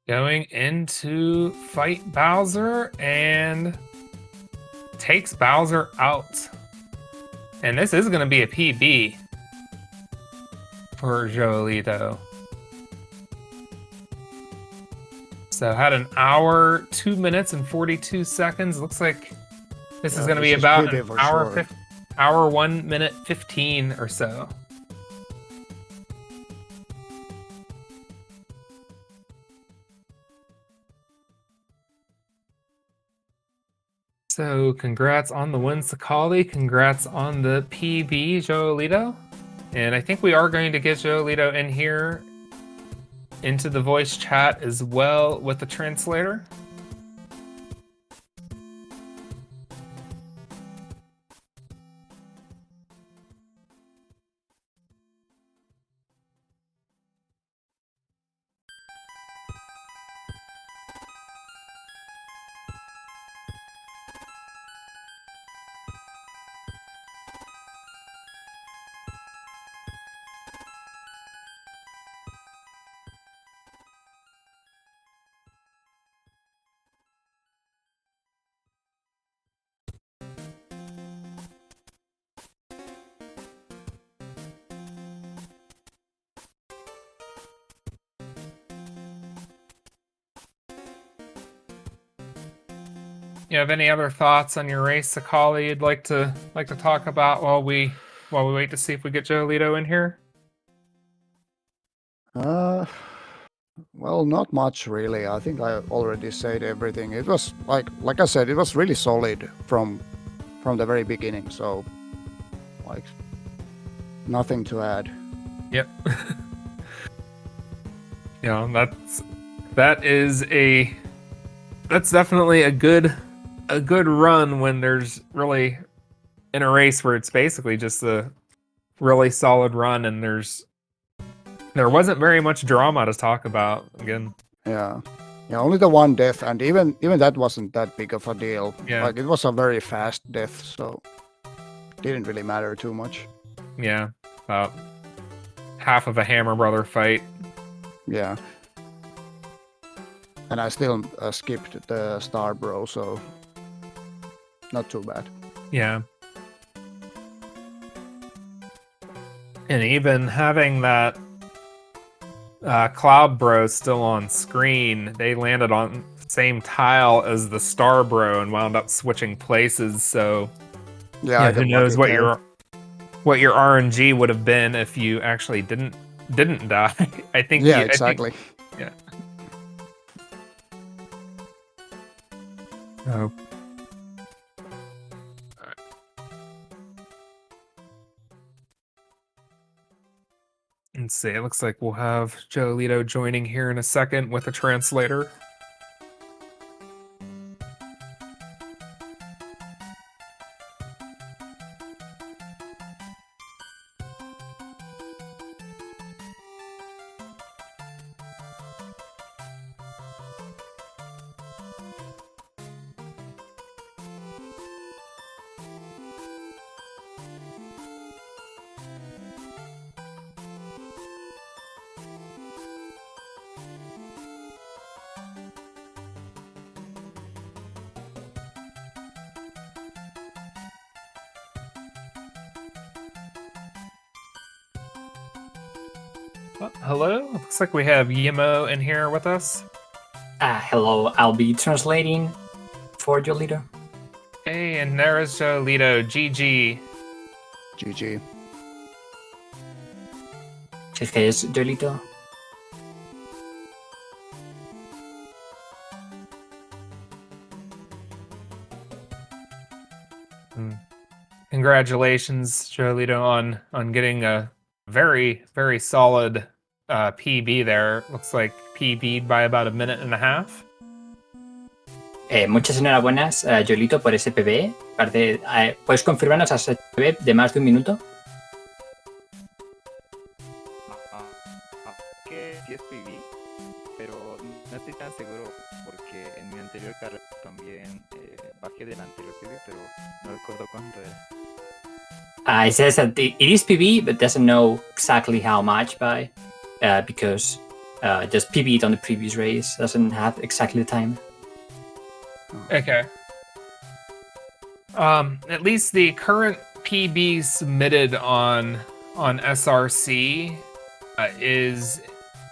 Going into fight Bowser and takes Bowser out. And this is going to be a PB for Joelito. So had an hour, 2 minutes and 42 seconds. Looks like this is going to be about an hour, hour, 1 minute 15 or so. So congrats on the win, Sakali. Congrats on the PB, Joelito. And I think we are going to get Joelito in here into the voice chat as well with the translator. You have any other thoughts on your race, Sakali, you'd like to talk about while we wait to see if we get Joelito in here? Well, not much really. I think I already said everything. It was like I said, it was really solid from the very beginning. So, like, nothing to add. Yep. That's definitely a good run when there's really in a race where it's basically just a really solid run and there wasn't very much drama to talk about again. Yeah, only the one death, and even that wasn't that big of a deal. Yeah, like it was a very fast death, so it didn't really matter too much. Yeah, about half of a Hammer Brother fight. Yeah, and I still skipped the Star Bro, so not too bad. Yeah. And even having that Cloud Bro still on screen, they landed on the same tile as the Star Bro and wound up switching places. So yeah, who knows what your RNG would have been if you actually didn't die. I think. Yeah, exactly. Yeah. Oh. Let's see, it looks like we'll have Joelito joining here in a second with a translator. Well, hello. Looks like we have Yimo in here with us. Hello, I'll be translating for Jolito. Hey, and there's Jolito. GG. GG. ¿Qué es Jolito? Congratulations, Jolito, on getting a very, very solid PB there. Looks like PB'd by about a minute and a half. Muchas enhorabuenas, Jolito, por ese PB. ¿Puedes confirmarnos ese PB de más de un minuto? Que sí es PB, pero no estoy tan seguro porque en mi anterior carrera también bajé del anterior PB, pero no recuerdo cuánto era. It says that it is PB, but doesn't know exactly how much by, because just PB'd on the previous race, doesn't have exactly the time. Okay. At least the current PB submitted on SRC is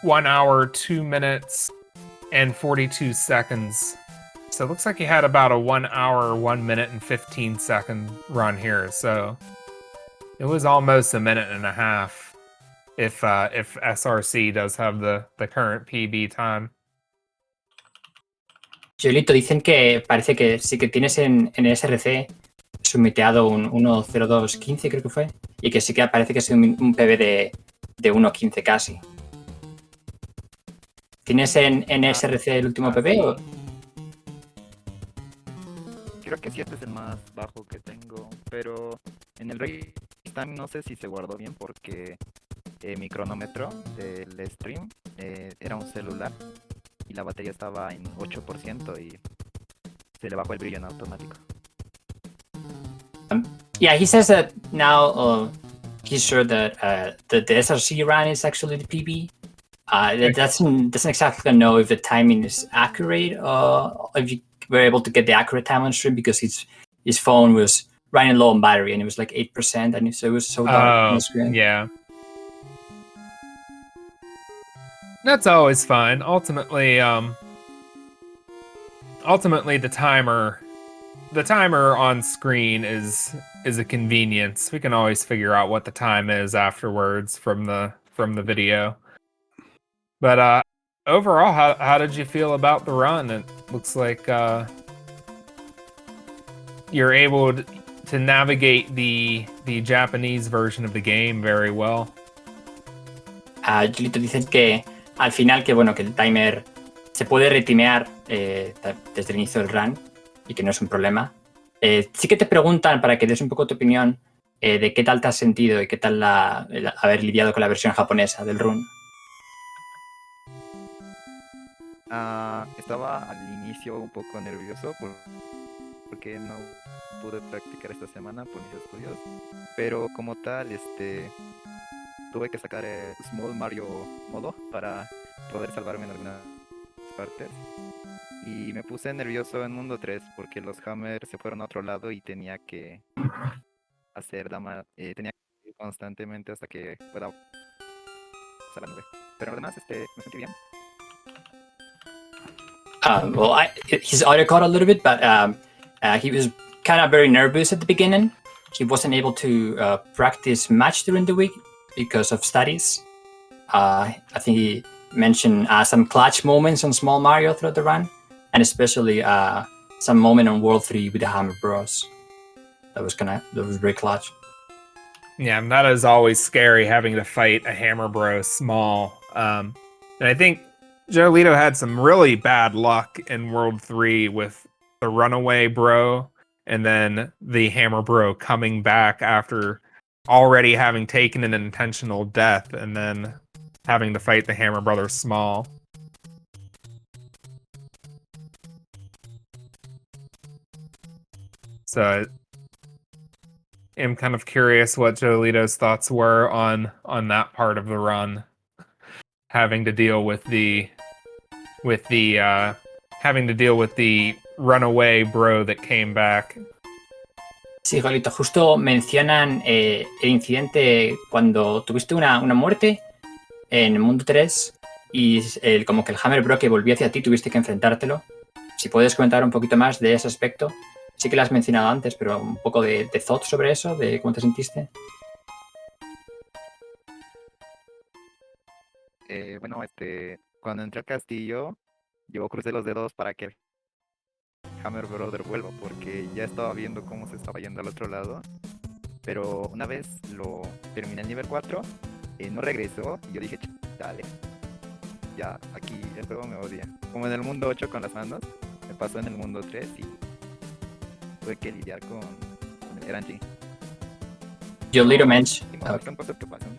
1 hour, 2 minutes, and 42 seconds. So it looks like he had about a 1 hour, 1 minute, and 15 second run here. So it was almost a minute and a half if SRC does have the current PB time. Jolito, dicen que parece que sí que tienes en el SRC submiteado un 1.02.15, creo que fue, y que sí que parece que es un PB de 1.15 casi. ¿Tienes en SRC el último PB? O? Creo que sí, este es el más bajo que tengo, pero en el race time no sé si se guardó bien porque mi cronómetro del stream era un celular y la batería estaba en 8% y se le bajó el brillo en automático. Yeah, he says that now he's sure that the SRC run is actually the PB. That doesn't exactly know if the timing is accurate or if you were able to get the accurate time on stream because his phone was running low on battery and it was like 8% and so it was so dark on the screen. Yeah. That's always fine. Ultimately, the timer on screen is a convenience. We can always figure out what the time is afterwards from the video. But overall, how did you feel about the run? It looks like you're able to navigate the Japanese version of the game very well. Julito, dicen que al final que bueno que el timer se puede retimear desde el inicio del run y que no es un problema. Sí que te preguntan para que des un poco tu opinión de qué tal te has sentido y qué tal el haber lidiado con la versión japonesa del run. Estaba al inicio un poco nervioso porque no pude practicar esta semana por mis estudios, pero como tal tuve que sacar el Small Mario modo para poder salvarme en algunas partes y me puse nervioso en Mundo 3 porque los Hammers se fueron a otro lado y tenía que hacer tenía que ir constantemente hasta que pueda pasar la nube, pero además me sentí bien. Well, his audio caught a little bit, but he was kind of very nervous at the beginning. He wasn't able to practice much during the week because of studies. I think he mentioned some clutch moments on Small Mario throughout the run, and especially some moment on World 3 with the Hammer Bros. That was very clutch. Yeah, and that is always scary having to fight a Hammer Bro small. And I think Jolito had some really bad luck in World 3 with the Runaway Bro and then the Hammer Bro coming back after already having taken an intentional death and then having to fight the Hammer Brothers small. So I'm kind of curious what Jolito's thoughts were on that part of the run, having to deal with the runaway bro that came back. Sí, Jolito, justo mencionan el incidente cuando tuviste una muerte en el mundo 3 y como que el Hammer Bro que volvió hacia ti tuviste que enfrentártelo. Si puedes comentar un poquito más de ese aspecto. Sí que lo has mencionado antes, pero un poco de thought sobre eso, de cómo te sentiste. Bueno, cuando entré al castillo, yo crucé los dedos para que el Hammer Brother vuelva, porque ya estaba viendo cómo se estaba yendo al otro lado. Pero una vez lo terminé el nivel 4, no regresó y yo dije, dale, ya, aquí el juego me odia. Como en el mundo 8 con las manos, me pasó en el mundo 3 y tuve que lidiar con el RNG. Jolito mentioned. Y bueno, son cosas que pasan.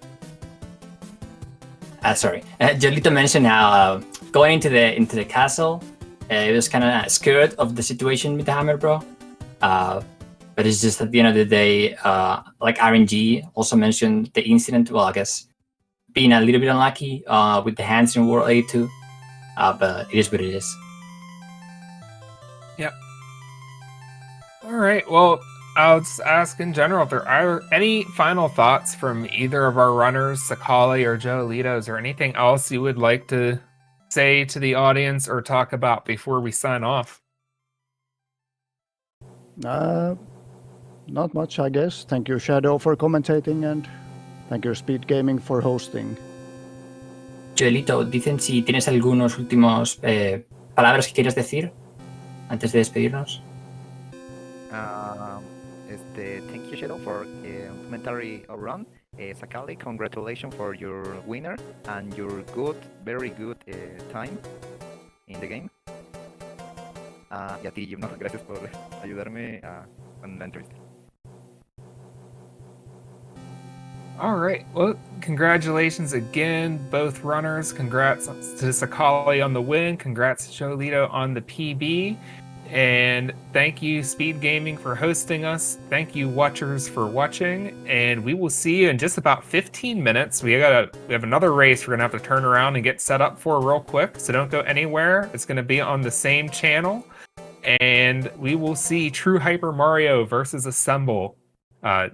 Sorry. Jolito mentioned how going into the castle, it was kind of scared of the situation with the Hammer Bro. But it's just at the end of the day, like RNG also mentioned the incident. Well, I guess being a little bit unlucky with the hands in World 82, but it is what it is. Yep. All right. Well, I'll just ask in general if there are any final thoughts from either of our runners, Sakali or Joelitos, or anything else you would like to say to the audience or talk about before we sign off. Not much, I guess. Thank you, Shadow, for commentating, and thank you, SpeedGaming, for hosting. Joelito, dicen si tienes algunos últimos palabras que quieras decir antes de despedirnos. Thank you, Shadow, for commentary around. Sakali, congratulations for your winner and your very good time in the game. Y a ti, Jim, no, gracias por ayudarme con la entrevista. All right. Well, congratulations again, both runners. Congrats to Sakali on the win. Congrats to Joelito on the PB. And thank you, SpeedGaming, for hosting us. Thank you, watchers, for watching. And we will see you in just about 15 minutes. We have another race we're going to have to turn around and get set up for real quick. So don't go anywhere. It's going to be on the same channel. And we will see True Hyper Mario versus Assemble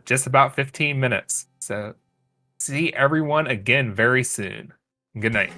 just about 15 minutes. So see everyone again very soon. Good night.